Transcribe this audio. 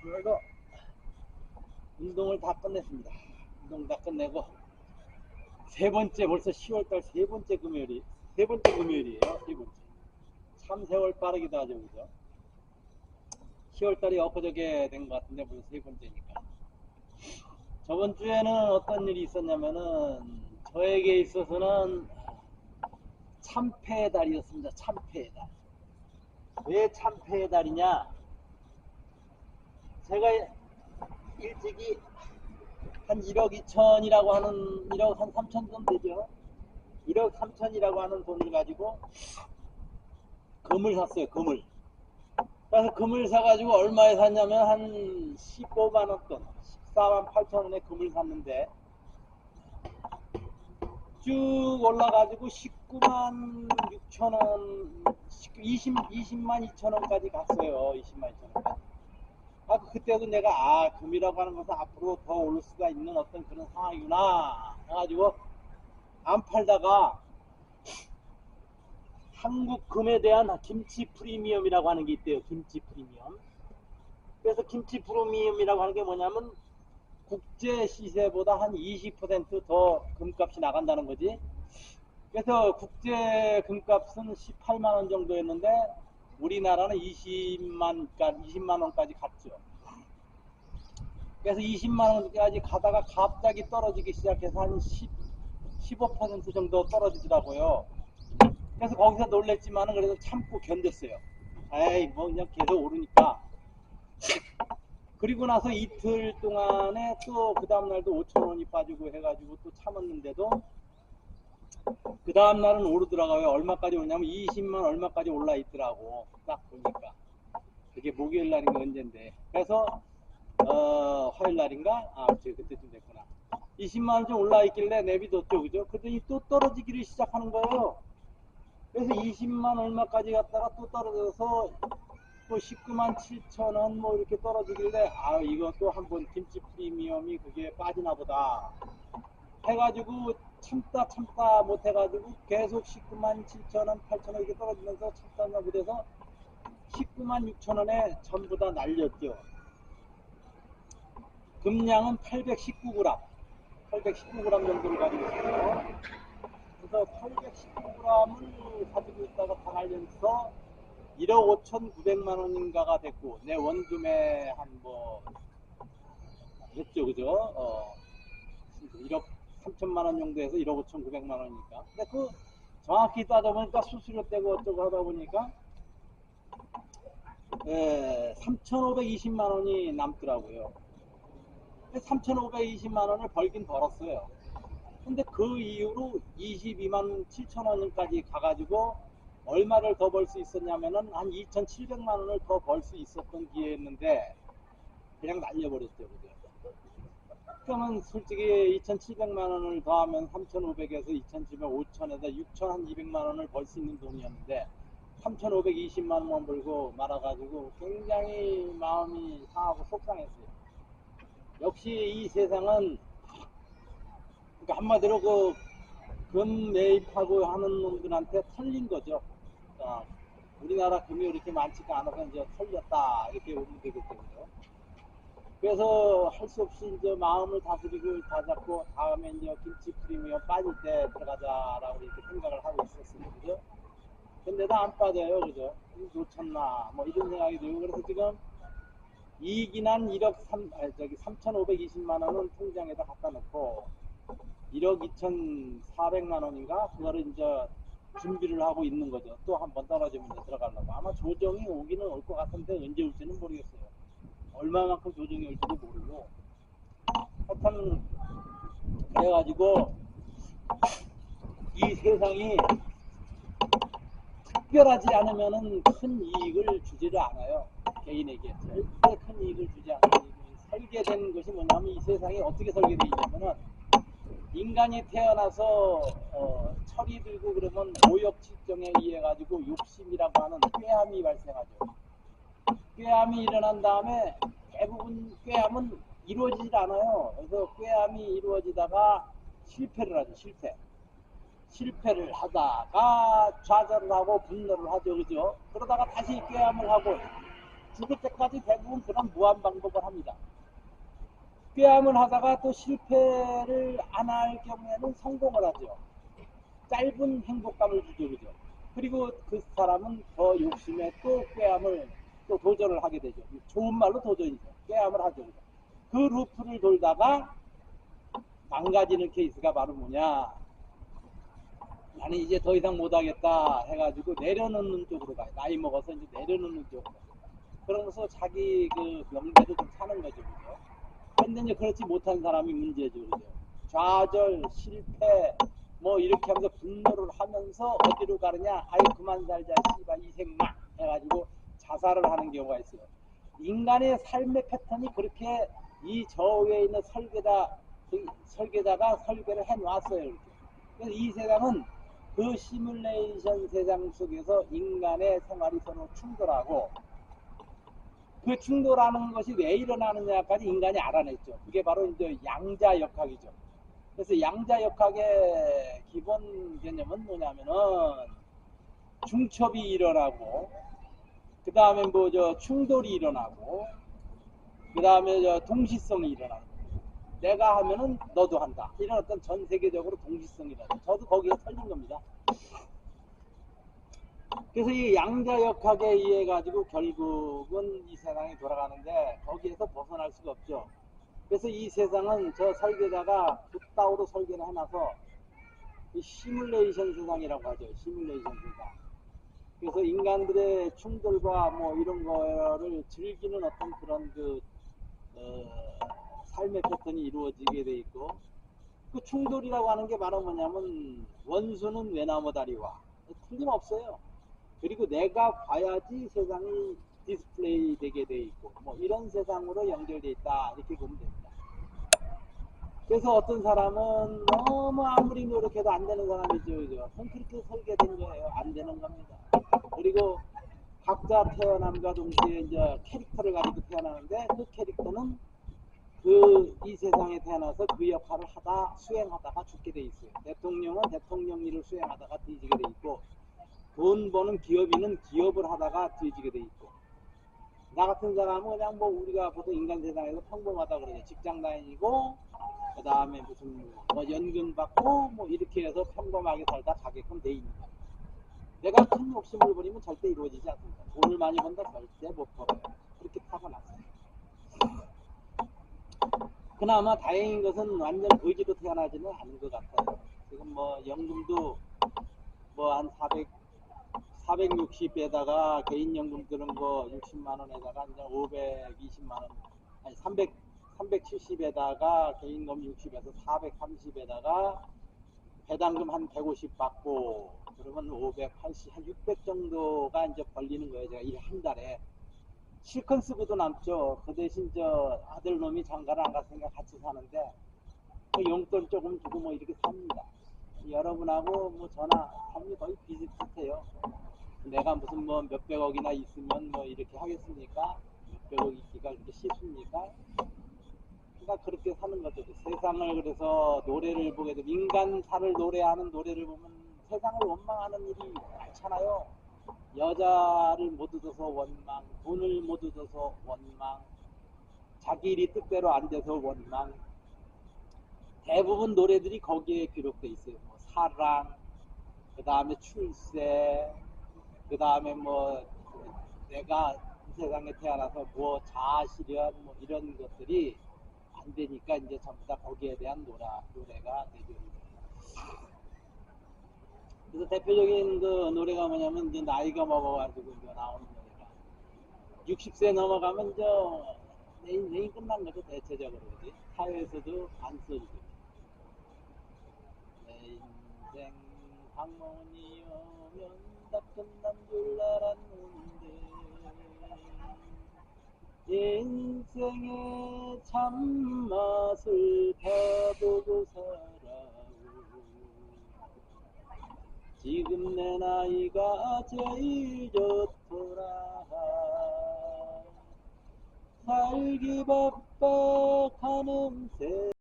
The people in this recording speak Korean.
그래서 운동을 다 끝냈습니다. 운동 다 끝내고 세 번째, 벌써 10월달 세 번째 금요일이에요. 세 번째. 참 세월 빠르기도 하죠, 그죠? 10월달이 엊그저께 된 것 같은데 벌써 세 번째니까. 저번 주에는 어떤 일이 있었냐면은 저에게 있어서는 참패의 달이었습니다. 참패의 달. 왜 참패의 달이냐? 제가 일찍이 한 1억 2천이라고 하는 1억 한 3천 돈 되죠. 1억 3천이라고 하는 돈을 가지고 금을 샀어요. 금을. 그래서 금을 사가지고 얼마에 샀냐면 한 15만 원 돈, 14만 8천 원에 금을 샀는데 쭉 올라가지고 19만 6천 원, 20만 2천 원까지 갔어요. 20만 2천 원까지. 그때도 내가 금이라고 하는 것은 앞으로 더 오를 수가 있는 어떤 그런 상황이구나 해가지고 안 팔다가 한국 금에 대한 김치 프리미엄이라고 하는 게 있대요. 김치 프리미엄. 그래서 김치 프리미엄이라고 하는 게 뭐냐면 국제 시세보다 한 20%더 금값이 나간다는 거지. 그래서 국제 금값은 18만 원 정도였는데 우리나라는 20만 원까지 갔죠. 그래서 20만 원까지 가다가 갑자기 떨어지기 시작해서 한 15% 정도 떨어지더라고요. 그래서 거기서 놀랬지만은 그래도 참고 견뎠어요. 에이, 뭐 그냥 계속 오르니까. 그리고 나서 이틀 동안에 또 그 다음날도 5천 원이 빠지고 해가지고 또 참았는데도 그 다음날은 오르더라고요. 얼마까지 오냐면 20만 얼마까지 올라 있더라고. 딱 보니까. 그게 목요일 날인가 언젠데. 그래서 화요일 날인가? 그때쯤 됐구나. 20만 원 좀 올라 있길래 내비뒀죠, 그죠? 그랬더니 또 떨어지기를 시작하는 거예요. 그래서 20만 얼마까지 갔다가 또 떨어져서 또 19만 7천 원 뭐 이렇게 떨어지길래 이것도 한번 김치 프리미엄이 그게 빠지나 보다 해가지고 참다 못 해가지고 계속 19만 7천 원 8천 원 이렇게 떨어지면서 참다 못해서 19만 6천 원에 전부 다 날렸죠. 금량은 819g 819g 정도를 가지고 있어요. 그래서 819g을 가지고 있다가 다 날려서 1억 5천9백만 원인가가 됐고 내 원금에 한 뭐 했죠, 그죠? 1억 3천만 원 정도 해서 1억 5천9백만 원이니까. 근데 그 정확히 따져보니까 수수료 떼고 어쩌고 하다 보니까 3,520만 원이 남더라고요. 3,520만 원을 벌긴 벌었어요. 근데 그 이후로 22만 7천 원까지 가가지고 얼마를 더 벌 수 있었냐면은 한 2,700만 원을 더 벌 수 있었던 기회였는데 그냥 날려버렸죠, 그죠? 그러면 솔직히 2,700만 원을 더하면 3,500에서 2,700, 5,000에서 6,000, 한 200만 원을 벌 수 있는 돈이었는데 3,520만 원만 벌고 말아가지고 굉장히 마음이 상하고 속상했어요. 역시 이 세상은 그러니까 한마디로 금 매입하고 하는 놈들한테 털린 거죠. 우리나라 금이 이렇게 많지가 않아서 이제 털렸다 이렇게 보면 되겠죠, 그죠? 그래서 할 수 없이 이제 마음을 다스리고 다잡고 다음에 이제 김치 프리미엄 빠질 때 들어가자라고 이렇게 생각을 하고 있었어요, 그죠? 근데도 안 빠져요, 그죠? 놓쳤나 뭐 이런 생각이 들고 그래서 지금 이익이 난 3,520만 원은 통장에다 갖다 놓고 1억 2,400만 원인가 그거를 이제 준비를 하고 있는 거죠. 또 한 번 떨어지면 이제 들어가려고. 아마 조정이 오기는 올 것 같은데 언제 올지는 모르겠어요. 얼마만큼 조정이 올지도 모르고. 하여튼 그래가지고 이 세상이 특별하지 않으면은 큰 이익을 주지를 않아요. 개인에게 절대 큰 이익을 주지 않아요. 설계된 것이 뭐냐면 이 세상이 어떻게 설계되어 있냐면은 인간이 태어나서 철이 들고 그러면 모욕질정에 의해 가지고 욕심이라고 하는 꾀함이 발생하죠. 꾀함이 일어난 다음에 대부분 꾀함은 이루어지질 않아요. 그래서 꾀함이 이루어지다가 실패를 하죠. 실패를 하다가 좌절을 하고 분노를 하죠. 그죠? 그러다가 다시 꾀함을 하고 죽을 때까지 대부분 그런 무한 방법을 합니다. 꾀암을 하다가 또 실패를 안 할 경우에는 성공을 하죠. 짧은 행복감을 주죠, 그죠? 그리고 그 사람은 더 욕심에 또 꾀암을 또 도전을 하게 되죠. 좋은 말로 도전이죠. 꾀암을 하죠. 그죠? 그 루프를 돌다가 망가지는 케이스가 바로 뭐냐? 나는 이제 더 이상 못하겠다 해가지고 내려놓는 쪽으로 가요. 나이 먹어서 이제 내려놓는 쪽으로. 그러면서 자기 그 명제도 좀 사는 거죠, 그죠? 근데 이제 그렇지 못한 사람이 문제죠, 그죠? 좌절, 실패, 뭐 이렇게 하면서 분노를 하면서 어디로 가느냐? 아이 그만 살자, 씨발 이생마 해가지고 자살을 하는 경우가 있어요. 인간의 삶의 패턴이 그렇게 이 저위에 있는 설계자가 설계를 해놨어요, 이렇게. 그래서 이 세상은 그 시뮬레이션 세상 속에서 인간의 생활이 서로 충돌하고 그 충돌하는 것이 왜 일어나느냐까지 인간이 알아냈죠. 그게 바로 이제 양자역학이죠. 그래서 양자역학의 기본 개념은 뭐냐면은 중첩이 일어나고 그 다음에 뭐 저 충돌이 일어나고 그 다음에 저 동시성이 일어나고 내가 하면은 너도 한다. 이런 어떤 전 세계적으로 동시성이라도 저도 거기에 털린 겁니다. 그래서 이 양자역학에 의해 가지고 결국은 이 세상이 돌아가는데 거기에서 벗어날 수가 없죠. 그래서 이 세상은 저 설계자가 그따위로 설계를 해놔서 이 시뮬레이션 세상이라고 하죠. 시뮬레이션 세상. 그래서 인간들의 충돌과 뭐 이런 거를 즐기는 어떤 그런 그 삶의 패턴이 이루어지게 돼 있고 그 충돌이라고 하는 게 바로 뭐냐면 원수는 외나무다리와 틀림없어요. 그리고 내가 봐야지 세상이 디스플레이 되게 돼 있고 뭐 이런 세상으로 연결돼 있다 이렇게 보면 됩니다. 그래서 어떤 사람은 너무 아무리 노력해도 안 되는 사람이죠. 그죠? 그렇게 설계된 거예요. 안 되는 겁니다. 그리고 각자 태어남과 동시에 이제 캐릭터를 가지고 태어나는데 그 캐릭터는 이 세상에 태어나서 그 역할을 수행하다가 죽게 돼 있어요. 대통령은 대통령 일을 수행하다가 뒤지게 돼 있고 돈 버는 기업인은 기업을 하다가 뒤지게 돼 있고 나 같은 사람은 그냥 뭐 우리가 보통 인간 세상에서 평범하다 그러죠. 직장 다니고 그 다음에 무슨 뭐 연금 받고 뭐 이렇게 해서 평범하게 살다 가게끔 돼 있는 거예요. 내가 큰 욕심을 부리면 절대 이루어지지 않습니다. 돈을 많이 번다 절대 못 벌어요. 그렇게 타고났어요. 그나마 다행인 것은 완전 거지로 태어나지는 않은 것 같아요. 지금 뭐 연금도 뭐 한 460에다가 개인연금 드는 거 60만원에다가 이제 520만원, 아니 370에다가 개인연금 60에서 430에다가 배당금 한 150 받고 그러면 580, 한 600 정도가 이제 벌리는 거예요. 제가 일 한 달에. 실컷 쓰고도 남죠. 그 대신 저 아들놈이 장가를 안 갔으니까 같이 사는데 그 용돈 조금 주고 뭐 이렇게 삽니다. 여러분하고 뭐 저나 삶이 거의 비슷해요. 내가 무슨 뭐 몇백억이나 있으면 뭐 이렇게 하겠습니까? 몇백억 있기가 그렇게 쉽습니까? 그러니까 그렇게 사는 거죠. 세상을 그래서 노래를 보게 되면 인간사를 노래하는 노래를 보면 세상을 원망하는 일이 많잖아요. 여자를 못 얻어서 원망, 돈을 못 얻어서 원망, 자기 일이 뜻대로 안 돼서 원망. 대부분 노래들이 거기에 기록돼 있어요. 뭐 사랑, 그 다음에 출세, 그 다음에 뭐 내가 이 세상에 태어나서 뭐 자아실현 뭐 이런 것들이 안 되니까 이제 전부 다 거기에 대한 노래가 되죠. 그래서 대표적인 그 노래가 뭐냐면 이제 나이가 먹어가지고 이제 나오는 노래가 60세 넘어가면 이제 내 인생이 끝난 거죠. 대체적으로 그지? 사회에서도 안 써주고 내 인생 방문이 오면 다 끝난 줄 알았는데 인생의 참맛을 봐보고 살아오 지금 내 나이가 제일 좋더라 살기 바빠 가는 새